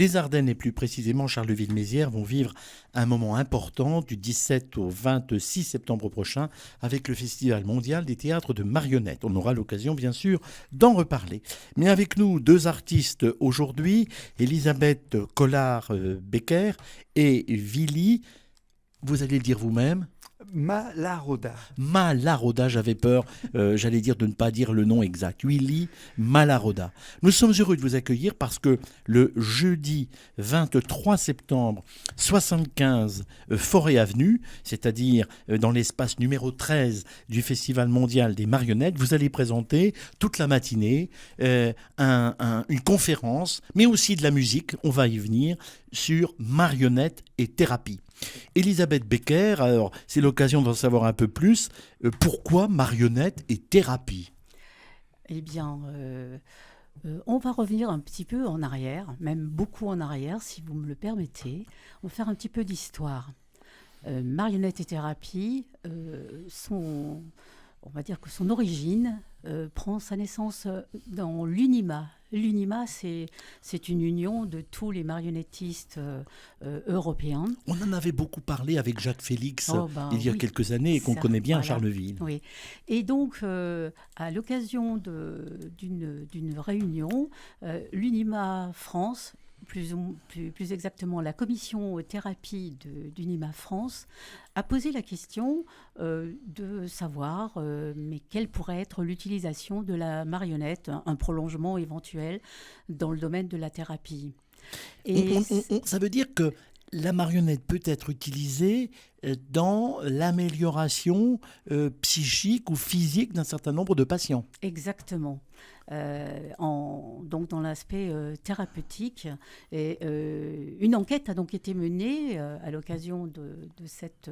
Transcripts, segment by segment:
Les Ardennes et plus précisément Charleville-Mézières vont vivre un moment important du 17 au 26 septembre prochain avec le Festival mondial des théâtres de marionnettes. On aura l'occasion bien sûr d'en reparler. Mais avec nous deux artistes aujourd'hui, Elisabeth Collard-Becker et Willy, vous allez le dire vous-même, Malaroda. Malaroda, j'avais peur, j'allais dire de ne pas dire le nom exact. Willy Malaroda. Nous sommes heureux de vous accueillir parce que le jeudi 23 septembre, 75 Forêt Avenue, c'est-à-dire dans l'espace numéro 13 du Festival mondial des marionnettes, vous allez présenter toute la matinée une conférence, mais aussi de la musique, on va y venir, sur marionnettes et thérapie. Elisabeth Becker, alors c'est l'occasion d'en savoir un peu plus. Pourquoi marionnettes et thérapie ? Eh bien, on va revenir un petit peu en arrière, même beaucoup en arrière, si vous me le permettez. On va faire un petit peu d'histoire. Marionnettes et thérapie, on va dire que son origine prend sa naissance dans l'UNIMA. L'UNIMA, c'est une union de tous les marionnettistes européens. On en avait beaucoup parlé avec Jacques Félix il y a oui, quelques années et qu'on connaît bien à Charleville. Oui. Et donc, à l'occasion d'une réunion, l'UNIMA France, plus exactement la commission thérapie d'UNIMA France, a posé la question de savoir mais quelle pourrait être l'utilisation de la marionnette, un prolongement éventuel dans le domaine de la thérapie. Et ça veut dire que la marionnette peut être utilisée dans l'amélioration psychique ou physique d'un certain nombre de patients. Exactement. Donc dans l'aspect thérapeutique. Et une enquête a donc été menée à l'occasion de cette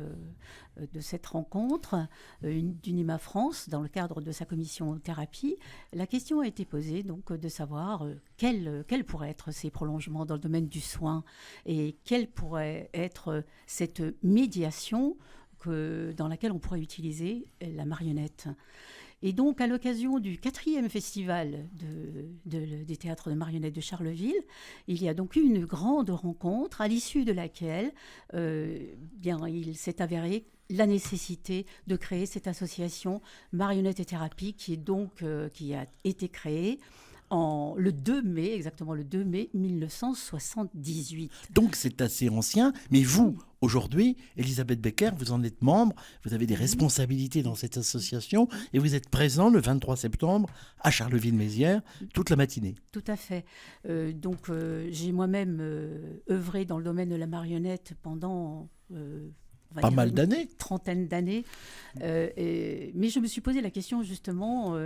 rencontre d'UNIMA France dans le cadre de sa commission thérapie. La question a été posée donc de savoir quels pourraient être ces prolongements dans le domaine du soin et quelle pourrait être cette médiation dans laquelle on pourrait utiliser la marionnette. Et donc, à l'occasion du 4e festival des théâtres de marionnettes de Charleville, il y a donc eu une grande rencontre à l'issue de laquelle il s'est avéré la nécessité de créer cette association Marionnettes et Thérapie qui a été créée exactement le 2 mai 1978. Donc c'est assez ancien, mais vous, aujourd'hui, Elisabeth Becker, vous en êtes membre, vous avez des responsabilités dans cette association et vous êtes présent le 23 septembre à Charleville-Mézières toute la matinée. Tout à fait. J'ai moi-même œuvré dans le domaine de la marionnette pendant... pas mal d'années. Trentaine d'années. Mais je me suis posé la question justement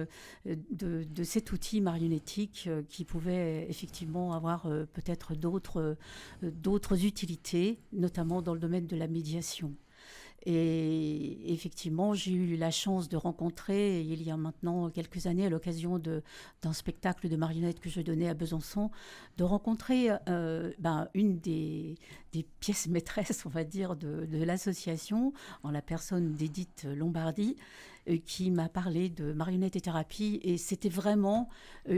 de cet outil marionnettique qui pouvait effectivement avoir peut-être d'autres utilités, notamment dans le domaine de la médiation. Et effectivement, j'ai eu la chance de rencontrer, il y a maintenant quelques années, à l'occasion d'un spectacle de marionnettes que je donnais à Besançon, de rencontrer une des pièces maîtresses, on va dire, de l'association, en la personne d'Edith Lombardi, qui m'a parlé de marionnettes et thérapie. Et c'était vraiment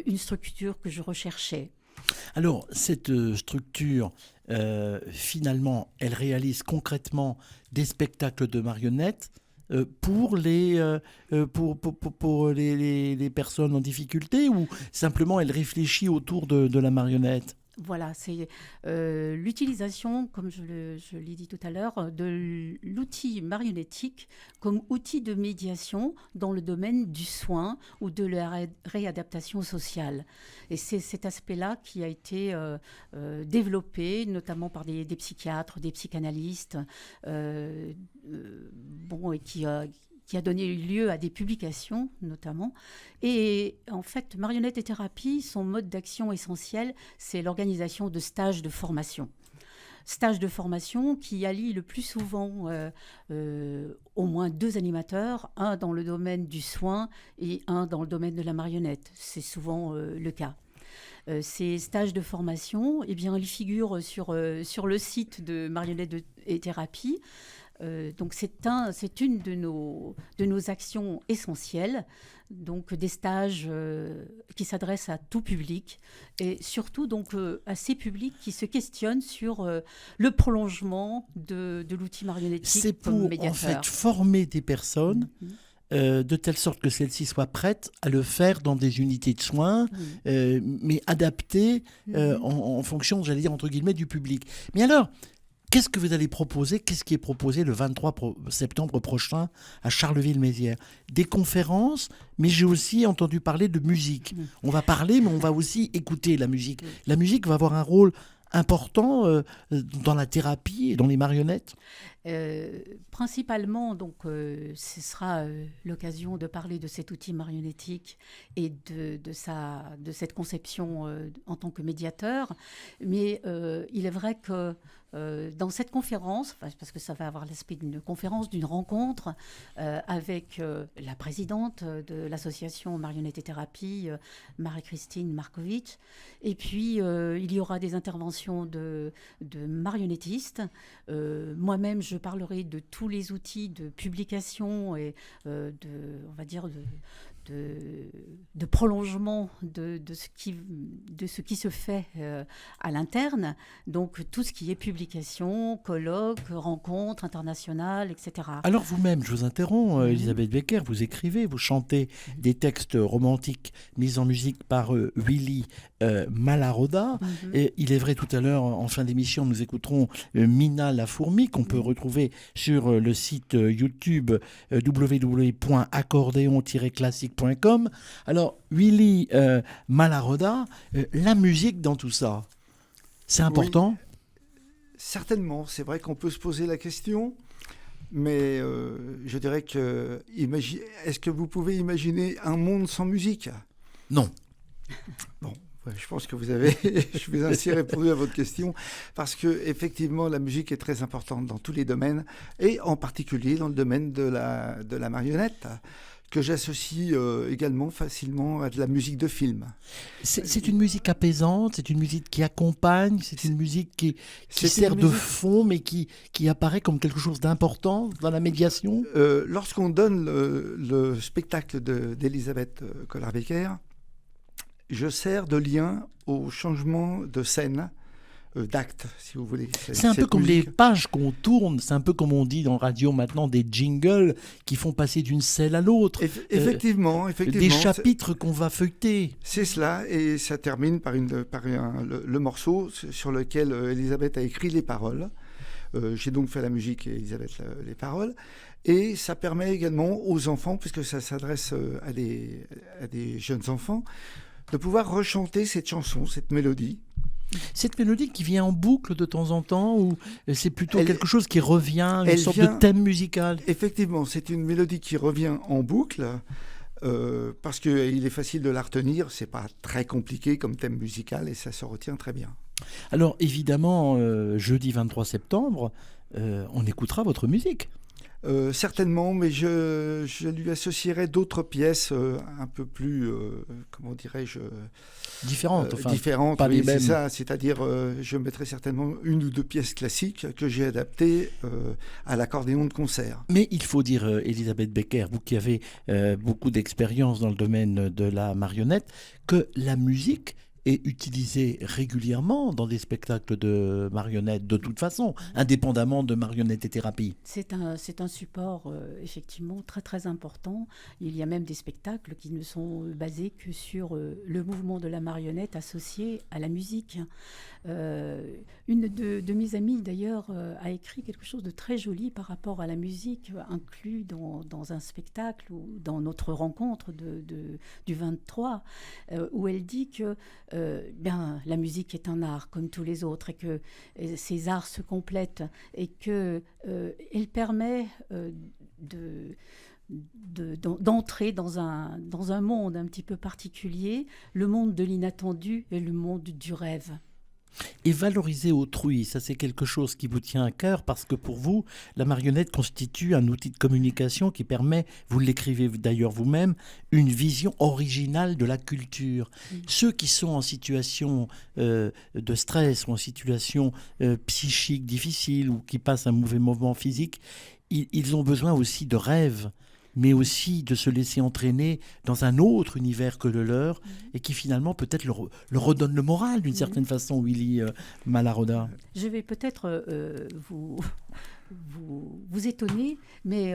une structure que je recherchais. Alors, cette structure, finalement, elle réalise concrètement des spectacles de marionnettes pour les personnes en difficulté ou simplement elle réfléchit autour de la marionnette ? Voilà, c'est l'utilisation, comme je l'ai dit tout à l'heure, de l'outil marionnettique comme outil de médiation dans le domaine du soin ou de la réadaptation sociale. Et c'est cet aspect-là qui a été développé, notamment par des psychiatres, des psychanalystes, et qui a donné lieu à des publications, notamment. Et en fait, Marionnettes et Thérapie, son mode d'action essentiel, c'est l'organisation de stages de formation. Stages de formation qui allient le plus souvent au moins 2 animateurs, un dans le domaine du soin et un dans le domaine de la marionnette. C'est souvent le cas. Ces stages de formation, ils figurent sur le site de Marionnettes et Thérapie. Donc c'est une de nos actions essentielles. Donc des stages qui s'adressent à tout public et surtout donc à ces publics qui se questionnent sur le prolongement de l'outil marionnettique C'est comme pour, médiateur. en fait, former des personnes de telle sorte que celles-ci soient prêtes à le faire dans des unités de soins, mais adaptées en fonction, j'allais dire, entre guillemets, du public. Mais alors, qu'est-ce que vous allez proposer? Qu'est-ce qui est proposé le 23 septembre prochain à Charleville-Mézières? Des conférences, mais j'ai aussi entendu parler de musique. On va parler, mais on va aussi écouter la musique. La musique va avoir un rôle important dans la thérapie et dans les marionnettes. Principalement, donc, ce sera l'occasion de parler de cet outil marionnettique et de cette conception en tant que médiateur. Mais il est vrai que dans cette conférence, parce que ça va avoir l'aspect d'une conférence, d'une rencontre avec la présidente de l'association Marionnettes et Thérapie, Marie-Christine Markovitch, et puis il y aura des interventions de marionnettistes. Moi-même, je parlerai de tous les outils de publication et on va dire de prolongement de ce qui se fait à l'interne. Donc tout ce qui est publication, colloques, rencontres internationales, etc. Alors vous-même, je vous interromps, Elisabeth Becker, vous écrivez, vous chantez des textes romantiques mis en musique par Willy Malaroda. Et il est vrai, tout à l'heure, en fin d'émission, nous écouterons Mina la fourmi, qu'on peut retrouver sur le site YouTube www.accordéon-classique.com. Alors, Willy Malaroda, la musique dans tout ça, c'est important? Oui, certainement, c'est vrai qu'on peut se poser la question, mais je dirais que est-ce que vous pouvez imaginer un monde sans musique? Non. Bon. Je pense que je vous ai ainsi répondu à votre question, parce que effectivement la musique est très importante dans tous les domaines, et en particulier dans le domaine de la marionnette, que j'associe également facilement à de la musique de film. C'est une musique apaisante, c'est une musique qui accompagne, c'est une musique qui sert de fond, mais qui apparaît comme quelque chose d'important dans la médiation. Lorsqu'on donne le spectacle d'Elisabeth Collard-Becker, je sers de lien au changement de scène, d'acte, si vous voulez. C'est un peu comme les pages qu'on tourne, c'est un peu comme on dit dans radio maintenant, des jingles qui font passer d'une scène à l'autre. Effectivement. Des chapitres qu'on va feuilleter. C'est cela, et ça termine par le morceau sur lequel Elisabeth a écrit les paroles. J'ai donc fait la musique et Elisabeth les paroles. Et ça permet également aux enfants, puisque ça s'adresse à des jeunes enfants, de pouvoir rechanter cette chanson, cette mélodie. Cette mélodie qui vient en boucle de temps en temps, ou c'est plutôt quelque chose qui revient, une sorte de thème musical? Effectivement, c'est une mélodie qui revient en boucle, parce qu'il est facile de la retenir, c'est pas très compliqué comme thème musical, et ça se retient très bien. Alors évidemment, jeudi 23 septembre, on écoutera votre musique. Certainement, mais je lui associerai d'autres pièces un peu plus, comment dirais-je, différentes, pas les oui, mêmes. C'est ça, c'est-à-dire je mettrai certainement une ou deux pièces classiques que j'ai adaptées à l'accordéon de concert. Mais il faut dire, Elisabeth Becker, vous qui avez beaucoup d'expérience dans le domaine de la marionnette, que la musique est utilisée régulièrement dans des spectacles de marionnettes, de toute façon, indépendamment de marionnettes et thérapie. C'est un support effectivement très très important. Il y a même des spectacles qui ne sont basés que sur le mouvement de la marionnette associé à la musique. Une de mes amies d'ailleurs a écrit quelque chose de très joli par rapport à la musique inclus dans un spectacle ou dans notre rencontre du 23, où elle dit que la musique est un art comme tous les autres et que ces arts se complètent et qu'elle permet d'entrer dans un monde un petit peu particulier, le monde de l'inattendu et le monde du rêve. Et valoriser autrui, ça c'est quelque chose qui vous tient à cœur parce que pour vous, la marionnette constitue un outil de communication qui permet, vous l'écrivez d'ailleurs vous-même, une vision originale de la culture. Ceux qui sont en situation de stress ou en situation psychique difficile ou qui passent un mauvais moment physique, ils ont besoin aussi de rêves, mais aussi de se laisser entraîner dans un autre univers que le leur, et qui finalement peut-être leur redonne le moral d'une certaine façon, Willy Malaroda. Je vais peut-être vous étonner, mais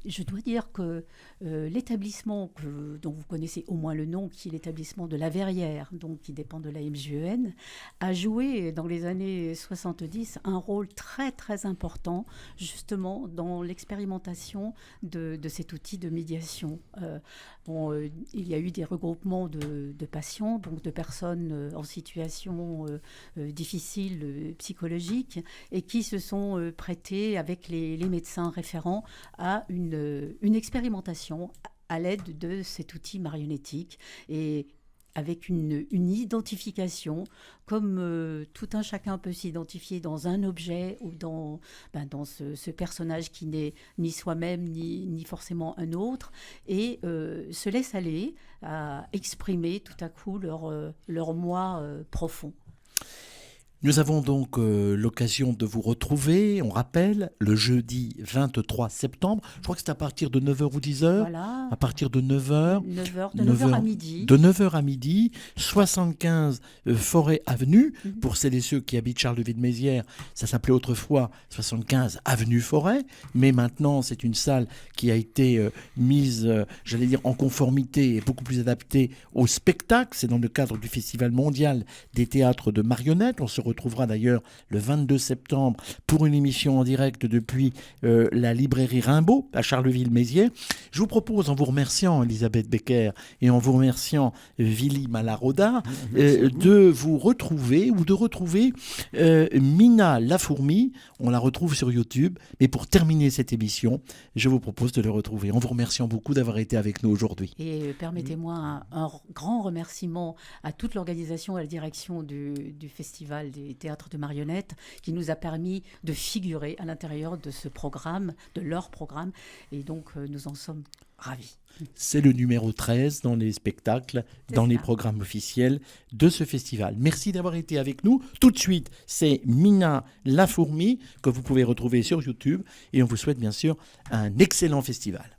je dois dire que l'établissement dont vous connaissez au moins le nom, qui est l'établissement de la Verrière, donc qui dépend de la MJEN, a joué dans les années 70 un rôle très très important justement dans l'expérimentation de cet outil de médiation. Il y a eu des regroupements de patients, donc de personnes en situation difficile psychologique, et qui se sont prêtés avec les médecins référents à une expérimentation à l'aide de cet outil marionnettique, et avec une identification, comme tout un chacun peut s'identifier dans un objet ou dans ce personnage qui n'est ni soi-même ni forcément un autre, et se laisse aller à exprimer tout à coup leur moi profond. Nous avons donc l'occasion de vous retrouver, on rappelle, le jeudi 23 septembre. Je crois que c'est à partir de 9h ou 10h. Voilà. À partir de 9h. De 9h à midi. De 9h à midi, 75 Forêt Avenue. Pour celles et ceux qui habitent Charleville-Mézières, ça s'appelait autrefois 75 Avenue Forêt. Mais maintenant, c'est une salle qui a été mise, j'allais dire, en conformité et beaucoup plus adaptée au spectacle. C'est dans le cadre du Festival mondial des théâtres de marionnettes. On se retrouvera d'ailleurs le 22 septembre pour une émission en direct depuis la librairie Rimbaud à Charleville-Mézières. Je vous propose, en vous remerciant Elisabeth Becker et en vous remerciant Willy Malaroda, de vous retrouver ou de retrouver Mina Lafourmi. On la retrouve sur YouTube. Mais pour terminer cette émission, je vous propose de le retrouver. En vous remerciant beaucoup d'avoir été avec nous aujourd'hui. Et permettez-moi un grand remerciement à toute l'organisation et à la direction du Festival des théâtres de marionnettes, qui nous a permis de figurer à l'intérieur de ce programme, de leur programme, et donc nous en sommes ravis. C'est le numéro 13 dans les spectacles, dans les programmes officiels de ce festival. Merci d'avoir été avec nous. Tout de suite, c'est Mina Lafourmi que vous pouvez retrouver sur YouTube, et on vous souhaite bien sûr un excellent festival.